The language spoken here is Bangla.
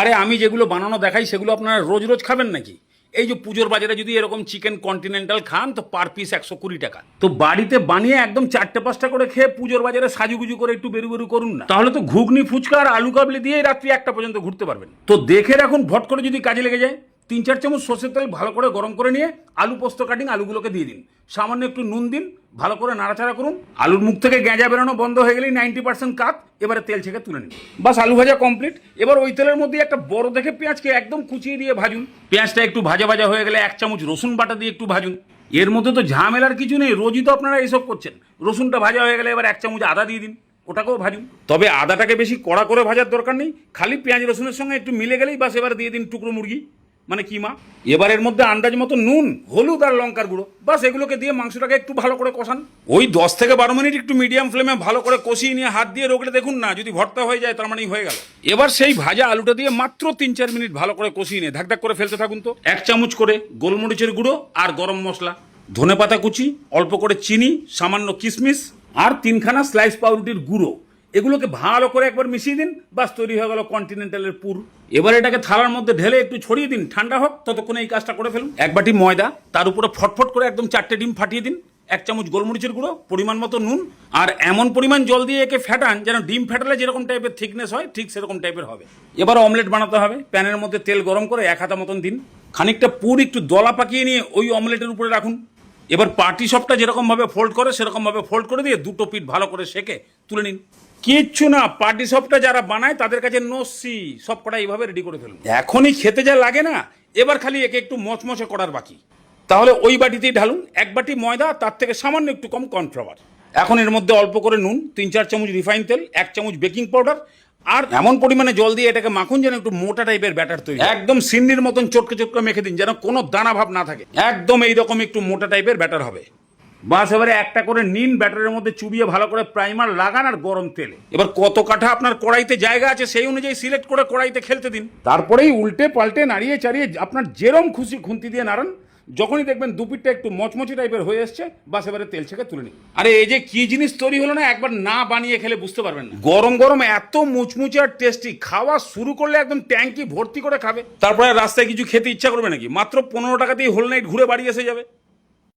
আরে আমি যেগুলো বানানো দেখাই সেগুলো আপনারা রোজ রোজ খাবেন নাকি? এই যে পুজোর বাজারে যদি এরকম চিকেন কন্টিনেন্টাল খান তো পার পিস 120 টাকা। তো বাড়িতে বানিয়ে একদম 4-5টা করে খেয়ে পুজোর বাজারে সাজুগুজু করে একটু বেরু বেরু করুন না, তাহলে তো ঘুগনি ফুচকা আর আলু কাবলি দিয়ে রাত্রি 1টা পর্যন্ত ঘুরতে পারবেন। তো দেখে রাখুন, ভট করে যদি কাজে লেগে যায়। 3-4 চামচ সর্ষের তেল ভালো করে গরম করে নিয়ে আলু পোস্ত কাটিং আলুগুলোকে দিয়ে দিন, সামান্য একটু নুন দিন, ভালো করে নাড়াচাড়া করুন। আলুর মুখ থেকে গেঁজা বেরোনো বন্ধ হয়ে গেলেই 90% কাত। এবারে তেল ছেঁকে তুলে নিন, বাস আলু ভাজা কমপ্লিট। এবার ওই তেলের মধ্যে একটা বড় দেখে পেঁয়াজকে একদম কুচিয়ে দিয়ে ভাজুন। পেঁয়াজটা একটু ভাজা ভাজা হয়ে গেলে 1 চামচ রসুন বাটা দিয়ে একটু ভাজুন। এর মধ্যে তো ঝামেলার কিছু নেই, রোজই তো আপনারা এইসব করছেন। রসুনটা ভাজা হয়ে গেলে এবার 1 চামচ আদা দিয়ে দিন, ওটাকেও ভাজুন। তবে আদাটাকে বেশি কড়া করে ভাজার দরকার নেই, খালি পেঁয়াজ রসুনের সঙ্গে একটু মিলে গেলেই বাস এবার দিয়ে দিন টুকরো মুরগি মানে কিমা। এবার এর মধ্যে আন্দাজ মতো নুন, হলুদ আর লঙ্কার গুঁড়ো, বাস এগুলোকে দিয়ে মাংসটাকে একটু ভালো করে কষান। ওই 10 থেকে 12 মিনিট একটু মিডিয়াম ফ্লেমে ভালো করে কষিয়ে নিয়ে হাত দিয়ে রগড়ে দেখুন না, যদি ভর্তা হয়ে যায় তার মানেই হয়ে গেল। এবার সেই ভাজা আলুটা দিয়ে মাত্র 3-4 মিনিট ভালো করে কষিয়ে নিয়ে ধাক ধাক করে ফেলতে থাকুন। তো 1 চামচ করে গোলমরিচের গুঁড়ো আর গরম মশলা, ধনেপাতা কুচি, অল্প করে চিনি, সামান্য কিশমিশ আর 3খানা স্লাইস পাউরুটির গুঁড়ো, এগুলোকে ভালো করে একবার মিশিয়ে দিন, বাস তৈরি হয়ে গেল কন্টিনেন্টালের পুর। এবার এটাকে থালার মধ্যে ঢেলে একটু ছড়িয়ে দিন, ঠান্ডা হোক, ততক্ষণে এই কাজটা করে ফেলুন। 1 বাটি ময়দা, তার উপরে ফটফট করে একদম 4টে ডিম ফাটিয়ে দিন, 1 চামচ গোলমরিচের গুঁড়ো, পরিমাণ মতো নুন, আর এমন পরিমাণ জল দিয়ে একে ফেটান যেন ডিম ফেটালে যেরকম টাইপের থিকনেস হয় ঠিক সেরকম টাইপের হবে। এবার অমলেট বানাতে হবে। প্যানের মধ্যে তেল গরম করে 1 হাতা মতন দিন, খানিকটা পুর একটু দলা পাকিয়ে নিয়ে ওই অমলেটের উপরে রাখুন। এবার পাটি সপটা যেরকম ভাবে ফোল্ড করে সেরকম ভাবে ফোল্ড করে দিয়ে 2টো পিঠ ভালো করে সেকে তুলে নিন। কিচ্ছু না, পাটি সপটা যারা বানায় তাদের কাছে নসি, সব কটা এইভাবে রেডি করে ফেলুন। এখনই খেতে যা লাগে না, এবার খালি একে একটু মচমচে করার বাকি। তাহলে ওই বাটিতেই ঢালুন 1 বাটি ময়দা, তার থেকে সামান্য একটু কম কর্নফ্লাওয়ার। এখন এর মধ্যে অল্প করে নুন, 3-4 চামচ রিফাইন তেল, 1 চামচ বেকিং পাউডার আর এমন পরিমাণে জল দিয়ে এটাকে মাখুন যেন একটু মোটা টাইপের ব্যাটার তৈরি। একদম সিন্নির মতন চটকে চটকে মেখে দিন, যেন কোনো দানা ভাব না থাকে। একদম এইরকম একটু মোটা টাইপের ব্যাটার হবে। বাস এবারে একটা করে নিন, ব্যাটারের মধ্যে চুবিয়ে ভালো করে প্রাইমার লাগান আর গরম তেলে। এবার কত কাঠা আপনার কড়াইতে জায়গা আছে সেই অনুযায়ী সিলেক্ট করে কড়াইতে খেলতে দিন। তারপরেই উল্টে পাল্টে নাড়িয়ে চাড়িয়ে আপনার যেরম খুশি খুন্তি দিয়ে নাড়ান। যখনই দেখবেন দুপিঠটা একটু মচমচি টাইপের হয়ে এসছে, বাস এবারে তেল ছেঁকে তুলে নিন। আরে এই যে কি জিনিস তৈরি হলো না, একবার না বানিয়ে খেলে বুঝতে পারবেন না। গরম গরম এত মুচমুচে আর টেস্টি, খাওয়া শুরু করলে একদম ট্যাঙ্কি ভর্তি করে খাবে। তারপরে রাস্তায় কিছু খেতে ইচ্ছা করবে নাকি? মাত্র 15 টাকাতেই হোল নাইট ঘুরে বাড়ি এসে যাবে।